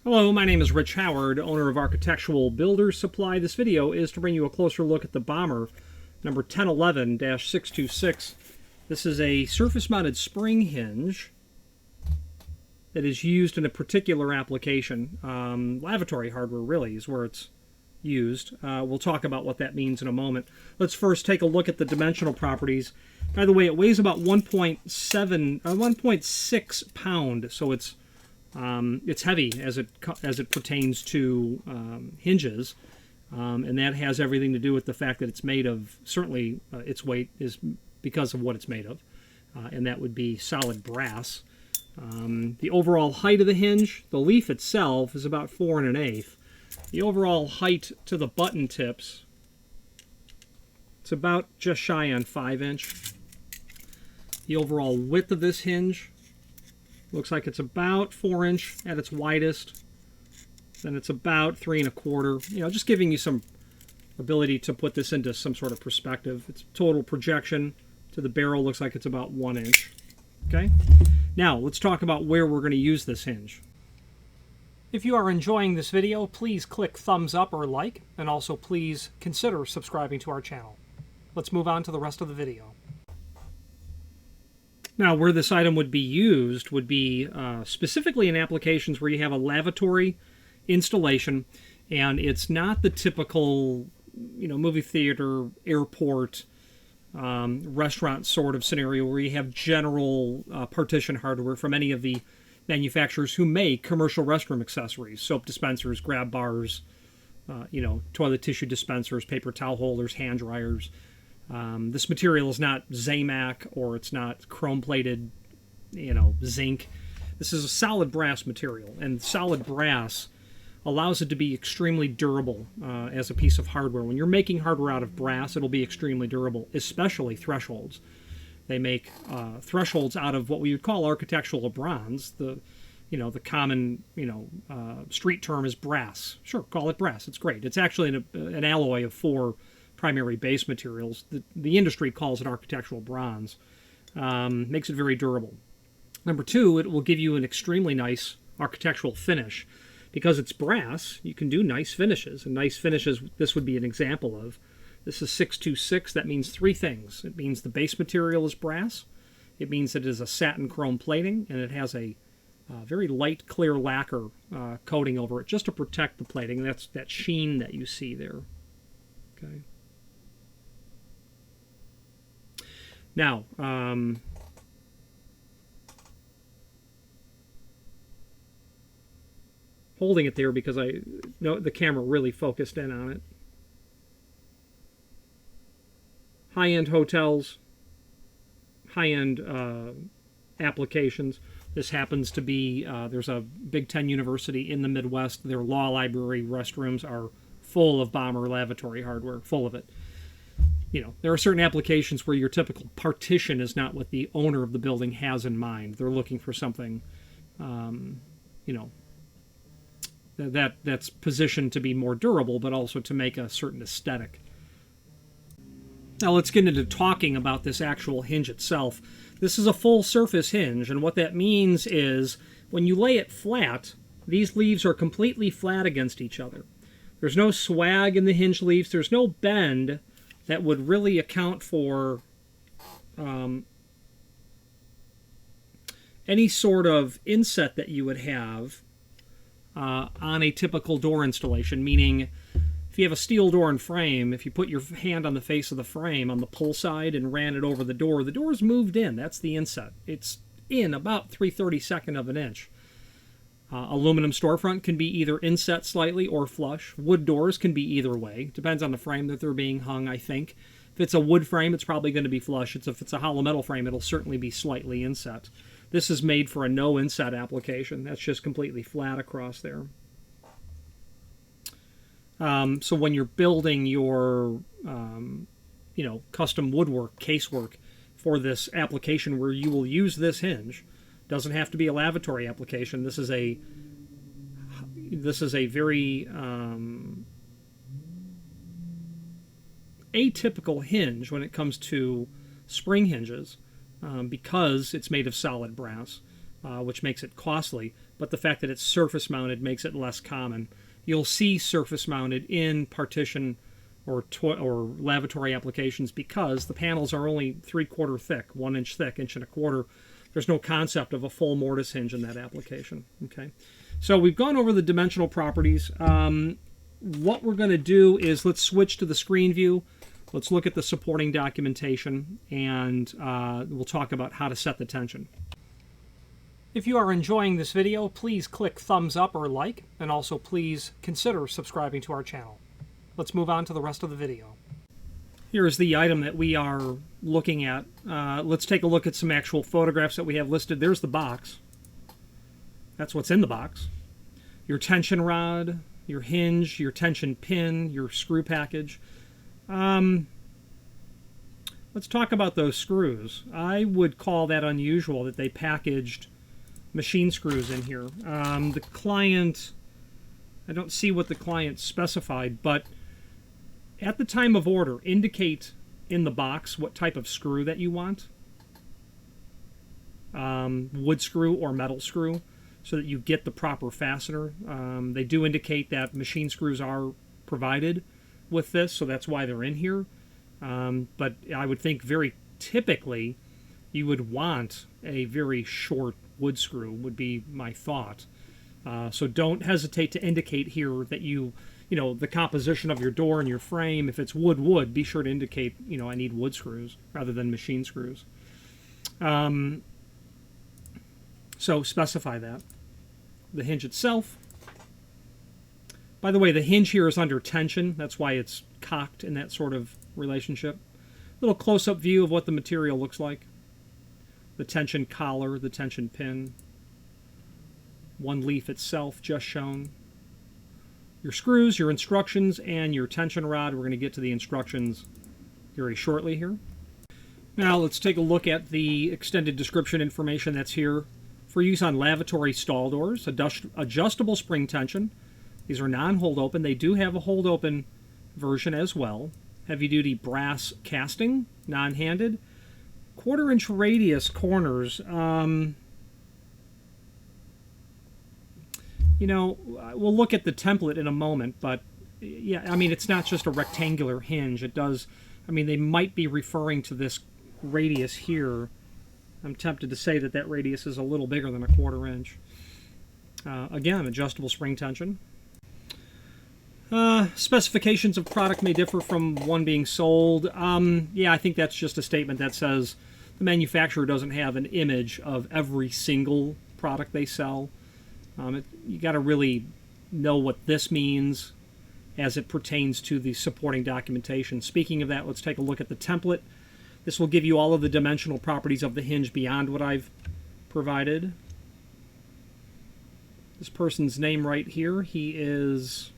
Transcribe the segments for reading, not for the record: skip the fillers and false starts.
Hello, my name is Rich Howard, owner of Architectural Builders Supply. This video is to bring you a closer look at the Bommer number 1011-626. This is a surface-mounted spring hinge that is used in a particular application. Lavatory hardware really is where it's used. We'll talk about what that means in a moment. Let's first take a look at the dimensional properties. By the way, it weighs about 1.6 pound, so it's heavy as it pertains to hinges, and that has everything to do with the fact that it's made of, certainly its weight is because of what it's made of, and that would be solid brass. The overall height of the hinge, the leaf itself, is about 4 1/8. The overall height to the button tips, it's about just shy on 5 inch. The overall width of this hinge looks like it's about 4 inch at its widest. Then it's about 3 1/4. You know, just giving you some ability to put this into some sort of perspective. Its total projection to the barrel looks like it's about 1 inch. Okay? Now, let's talk about where we're going to use this hinge. If you are enjoying this video, please click thumbs up or like, and also please consider subscribing to our channel. Let's move on to the rest of the video. Now, where this item would be used would be specifically in applications where you have a lavatory installation, and it's not the typical, movie theater, airport, restaurant sort of scenario where you have general partition hardware from any of the manufacturers who make commercial restroom accessories, soap dispensers, grab bars, toilet tissue dispensers, paper towel holders, hand dryers. This material is not Zamac, or it's not chrome-plated, zinc. This is a solid brass material, and solid brass allows it to be extremely durable as a piece of hardware. When you're making hardware out of brass, it'll be extremely durable, especially thresholds. They make thresholds out of what we would call architectural bronze. The common, street term is brass. Sure, call it brass. It's great. It's actually an alloy of 4 primary base materials. The industry calls it architectural bronze. Makes it very durable. Number 2, it will give you an extremely nice architectural finish. Because it's brass, you can do nice finishes. And nice finishes, this would be an example of. This is 626. That means 3 things. It means the base material is brass. It means it is a satin chrome plating, and it has a very light, clear lacquer coating over it just to protect the plating. That's that sheen that you see there. Okay. Now, holding it there because I know the camera really focused in on it. High-end hotels, high-end applications. This happens to be, there's a Big Ten university in the Midwest. Their law library restrooms are full of Bommer lavatory hardware, full of it. There are certain applications where your typical partition is not what the owner of the building has in mind. They're looking for something, that's positioned to be more durable, but also to make a certain aesthetic. Now let's get into talking about this actual hinge itself. This is a full surface hinge, and what that means is when you lay it flat, these leaves are completely flat against each other. There's no swag in the hinge leaves. There's no bend that would really account for any sort of inset that you would have on a typical door installation, meaning if you have a steel door and frame, if you put your hand on the face of the frame on the pull side and ran it over the door's moved in. That's the inset. It's in about 3/32 of an inch. Aluminum storefront can be either inset slightly or flush. Wood doors can be either way. Depends on the frame that they're being hung, I think. If it's a wood frame, it's probably going to be flush. If it's a hollow metal frame, it'll certainly be slightly inset. This is made for a no inset application. That's just completely flat across there. So when you're building your, custom woodwork, casework for this application where you will use this hinge, doesn't have to be a lavatory application. This is a very atypical hinge when it comes to spring hinges because it's made of solid brass. which makes it costly, but the fact that it's surface mounted makes it less common. You'll see surface mounted in partition or lavatory applications because the panels are only 3/4 thick, 1 inch thick, 1.25 inches. There's no concept of a full mortise hinge in that application. Okay, so we've gone over the dimensional properties. What we're going to do is let's switch to the screen view. Let's look at the supporting documentation, and we'll talk about how to set the tension. If you are enjoying this video, please click thumbs up or like, and also please consider subscribing to our channel. Let's move on to the rest of the video. Here's the item that we are looking at. Let's take a look at some actual photographs that we have listed. There's the box. That's what's in the box. Your tension rod, your hinge, your tension pin, your screw package. Let's talk about those screws. I would call that unusual that they packaged machine screws in here. The client, I don't see what the client specified, but at the time of order, indicate in the box what type of screw that you want. Wood screw or metal screw, so that you get the proper fastener. They do indicate that machine screws are provided with this, so that's why they're in here. But I would think very typically you would want a very short wood screw, would be my thought. So don't hesitate to indicate here that you know, the composition of your door and your frame. If it's wood, be sure to indicate, you know, I need wood screws rather than machine screws. So specify that. The hinge itself. By the way, the hinge here is under tension. That's why it's cocked in that sort of relationship. Little close-up view of what the material looks like. The tension collar, the tension pin. One leaf itself just shown. Your screws, your instructions, and your tension rod. We're going to get to the instructions very shortly here. Now let's take a look at the extended description information that's here. For use on lavatory stall doors, adjustable spring tension. These are non-hold open. They do have a hold open version as well. Heavy duty brass casting, non-handed. 1/4 inch radius corners. You know, we'll look at the template in a moment, but yeah, I mean, it's not just a rectangular hinge. It does, I mean, they might be referring to this radius here. I'm tempted to say that that radius is a little bigger than a 1/4 inch. Again, adjustable spring tension. Specifications of product may differ from one being sold. Yeah, I think that's just a statement that says the manufacturer doesn't have an image of every single product they sell. You got to really know what this means as it pertains to the supporting documentation. Speaking of that, let's take a look at the template. This will give you all of the dimensional properties of the hinge beyond what I've provided. This person's name right here, he is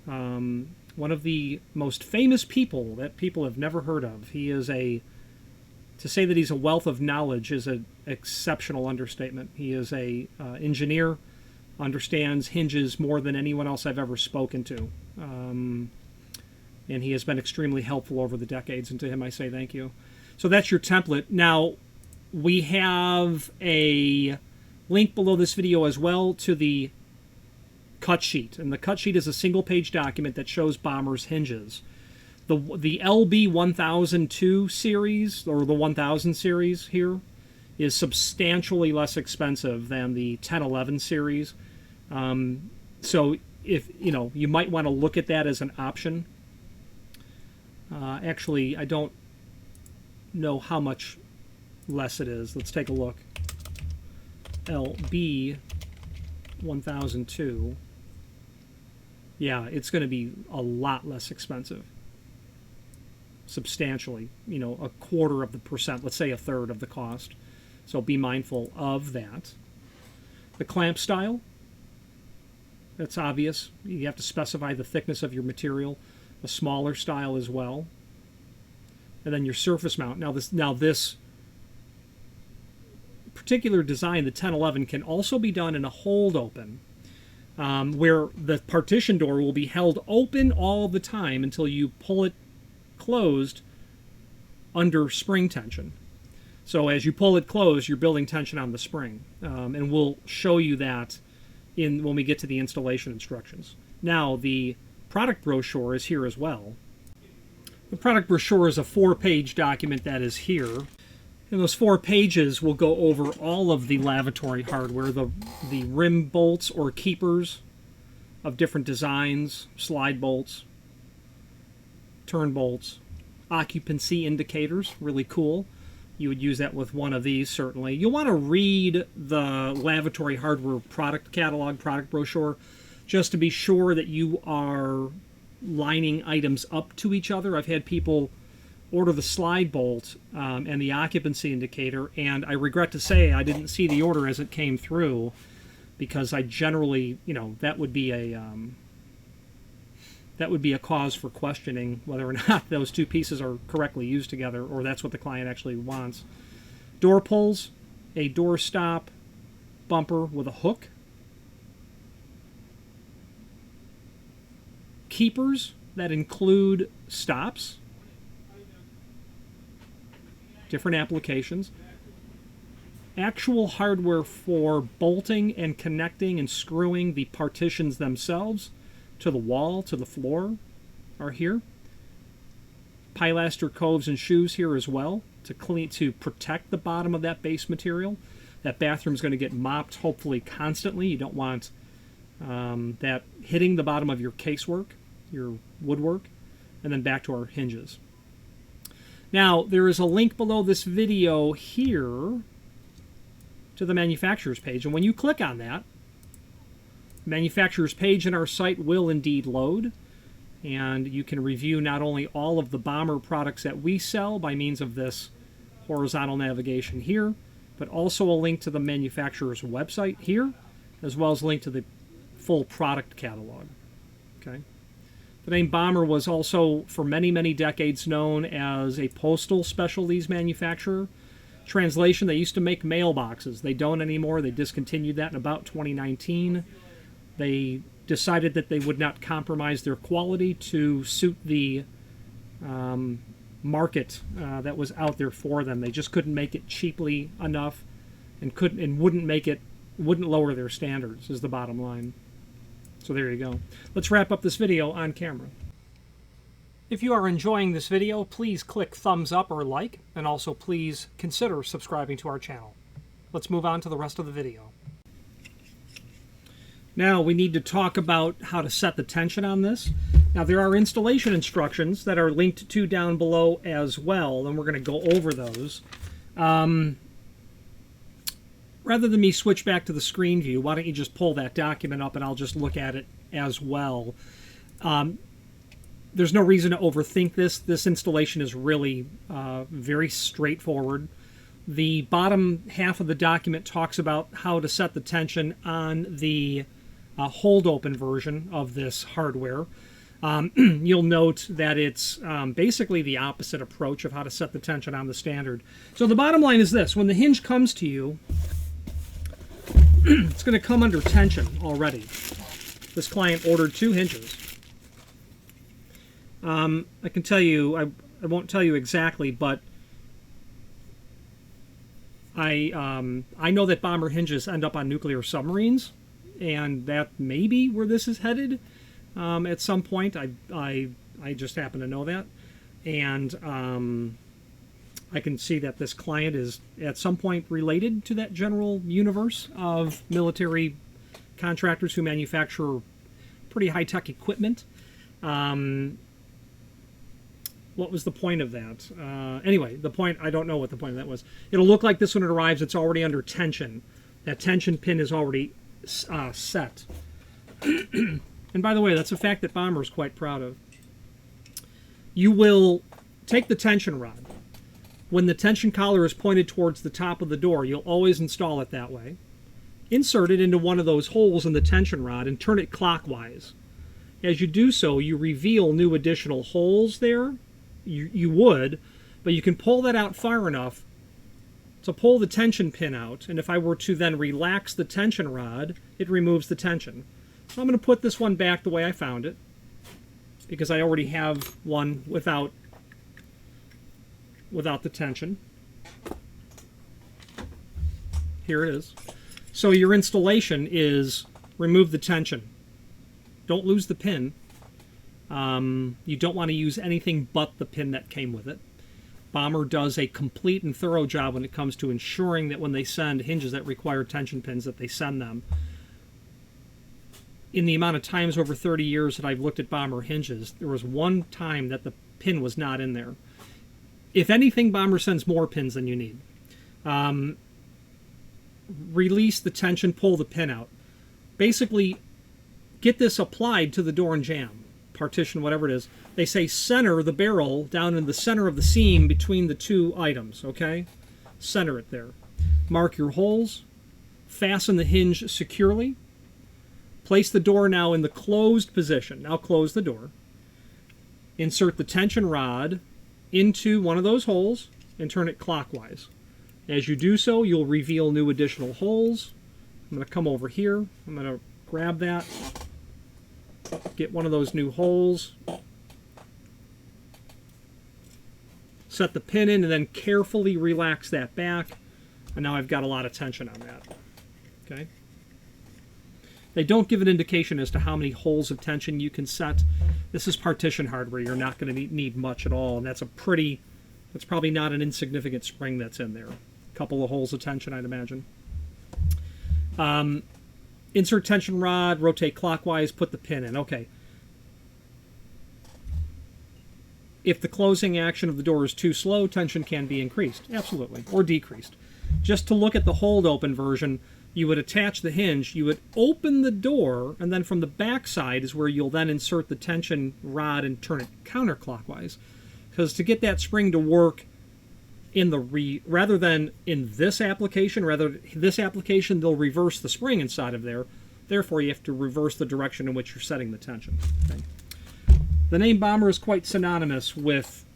one of the most famous people that people have never heard of. He is to say that he's a wealth of knowledge is an exceptional understatement. He is a engineer, understands hinges more than anyone else I've ever spoken to. And he has been extremely helpful over the decades, and to him I say thank you. So that's your template. Now, we have a link below this video as well to the cut sheet. And the cut sheet is a single-page document that shows Bommer's hinges. The LB 1002 series, or the 1000 series here, is substantially less expensive than the 1011 series. So if you might want to look at that as an option. Actually, I don't know how much less it is. Let's take a look. LB 1002. Yeah, it's going to be a lot less expensive. Substantially, you know, 1/4%, let's say 1/3 of the cost. So be mindful of that. The clamp style, that's obvious. You have to specify the thickness of your material. A smaller style as well. And then your surface mount. Now this particular design, the 1011, can also be done in a hold open, where the partition door will be held open all the time until you pull it closed under spring tension. So as you pull it closed, you're building tension on the spring. And we'll show you that when we get to the installation instructions. Now, the product brochure is here as well. The product brochure is a 4-page document that is here. And those 4 pages will go over all of the lavatory hardware, the rim bolts or keepers of different designs, slide bolts, turn bolts, occupancy indicators, really cool. You would use that with one of these, certainly. You'll want to read the lavatory hardware product catalog, product brochure, just to be sure that you are lining items up to each other. I've had people order the slide bolt and the occupancy indicator, and I regret to say I didn't see the order as it came through, because I generally, that would be a cause for questioning whether or not those two pieces are correctly used together, or that's what the client actually wants. Door pulls, a door stop bumper with a hook, keepers that include stops, different applications, actual hardware for bolting and connecting and screwing the partitions themselves to the wall, to the floor, are here. Pilaster coves and shoes here as well to protect the bottom of that base material. That bathroom's going to get mopped, hopefully constantly. You don't want that hitting the bottom of your casework, your woodwork. And then back to our hinges. Now, there is a link below this video here to the manufacturer's page, and when you click on that, the manufacturer's page in our site will indeed load, and you can review not only all of the Bommer products that we sell by means of this horizontal navigation here, but also a link to the manufacturer's website here, as well as a link to the full product catalog. Okay. The name Bommer was also, for many, many decades, known as a postal specialties manufacturer. Translation, they used to make mailboxes. They don't anymore. They discontinued that in about 2019. They decided that they would not compromise their quality to suit the market that was out there for them. They just couldn't make it cheaply enough, and wouldn't lower their standards, is the bottom line. So there you go. Let's wrap up this video on camera. If you are enjoying this video, please click thumbs up or like, and also please consider subscribing to our channel. Let's move on to the rest of the video. Now we need to talk about how to set the tension on this. Now there are installation instructions that are linked to down below as well, and we're going to go over those. Rather than me switch back to the screen view, why don't you just pull that document up and I'll just look at it as well. There's no reason to overthink this. This installation is really very straightforward. The bottom half of the document talks about how to set the tension on the hold open version of this hardware. You'll note that it's basically the opposite approach of how to set the tension on the standard. So the bottom line is this: when the hinge comes to you, it's going to come under tension already. This client ordered 2 hinges. I can tell you, I won't tell you exactly, but I know that bomber hinges end up on nuclear submarines, and that may be where this is headed at some point. I just happen to know that, and I can see that this client is at some point related to that general universe of military contractors who manufacture pretty high-tech equipment. What was the point of that? Anyway, the point, I don't know what the point of that was. It'll look like this when it arrives. It's already under tension. That tension pin is already set. And by the way, that's a fact that Bommer is quite proud of. You will take the tension rod. When the tension collar is pointed towards the top of the door, you'll always install it that way. Insert it into one of those holes in the tension rod and turn it clockwise. As you do so, you reveal new additional holes there. You would, but you can pull that out far enough to pull the tension pin out, and if I were to then relax the tension rod, it removes the tension. So I'm going to put this one back the way I found it, because I already have one without the tension. Here it is. So your installation is remove the tension. Don't lose the pin. You don't want to use anything but the pin that came with it. Bommer does a complete and thorough job when it comes to ensuring that when they send hinges that require tension pins, that they send them. In the amount of times over 30 years that I've looked at Bommer hinges, there was one time that the pin was not in there. If anything, Bommer sends more pins than you need. Release the tension, pull the pin out. Basically, get this applied to the door and jamb, partition, whatever it is. They say center the barrel down in the center of the seam between the two items, okay? Center it there. Mark your holes. Fasten the hinge securely. Place the door now in the closed position. Now close the door. Insert the tension rod into one of those holes and turn it clockwise. As you do so, you'll reveal new additional holes. I'm going to come over here. I'm going to grab that. Get one of those new holes. Set the pin in and then carefully relax that back. And now I've got a lot of tension on that. Okay. They don't give an indication as to how many holes of tension you can set. This is partition hardware. You're not going to need much at all. And that's probably not an insignificant spring that's in there. A couple of holes of tension, I'd imagine. Insert tension rod, rotate clockwise, put the pin in. Okay. If the closing action of the door is too slow, tension can be increased. Absolutely. Or decreased. Just to look at the hold open version, you would attach the hinge, you would open the door, and then from the back side is where you'll then insert the tension rod and turn it counterclockwise. Because to get that spring to work in the rather than in this application, they'll reverse the spring inside of there. Therefore, you have to reverse the direction in which you're setting the tension. Okay. The name Bommer is quite synonymous with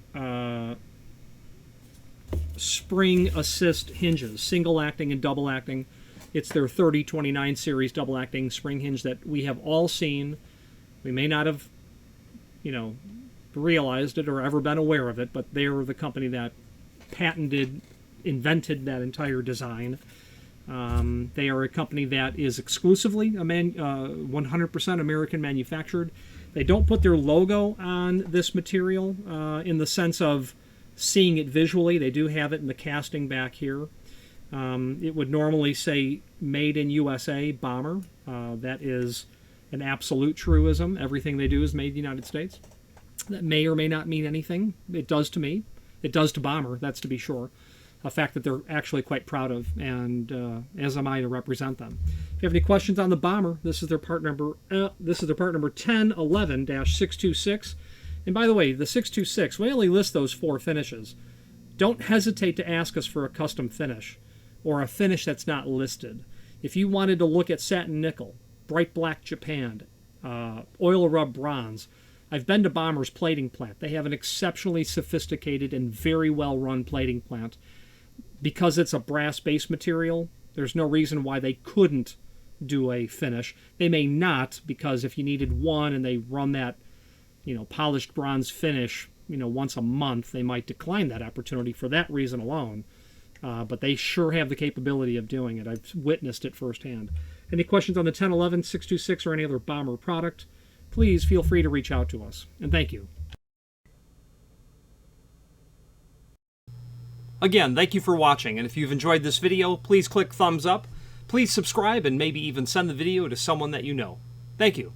spring assist hinges, single acting and double acting. It's their 3029 series double acting spring hinge that we have all seen. We may not have, realized it or ever been aware of it, but they're the company that invented that entire design. They are a company that is exclusively 100% American manufactured. They don't put their logo on this material in the sense of seeing it visually. They do have it in the casting back here. It would normally say Made in USA Bommer. That is an absolute truism. Everything they do is made in the United States. That may or may not mean anything. It does to me. It does to Bommer, that's to be sure. A fact that they're actually quite proud of, and as am I to represent them. If you have any questions on the Bommer, this is their part number. This is their part number 1011-626. And by the way, the 626, we only list those 4 finishes. Don't hesitate to ask us for a custom finish or a finish that's not listed. If you wanted to look at satin nickel, bright black Japan, oil rub bronze, I've been to Bommer's plating plant. They have an exceptionally sophisticated and very well-run plating plant. Because it's a brass-based material, there's no reason why they couldn't do a finish. They may not, because if you needed one and they run that, polished bronze finish, once a month, they might decline that opportunity for that reason alone. But they sure have the capability of doing it. I've witnessed it firsthand. Any questions on the 1011, 626, or any other Bommer product, please feel free to reach out to us. And thank you. Again, thank you for watching, and if you've enjoyed this video, please click thumbs up, please subscribe, and maybe even send the video to someone that you know. Thank you.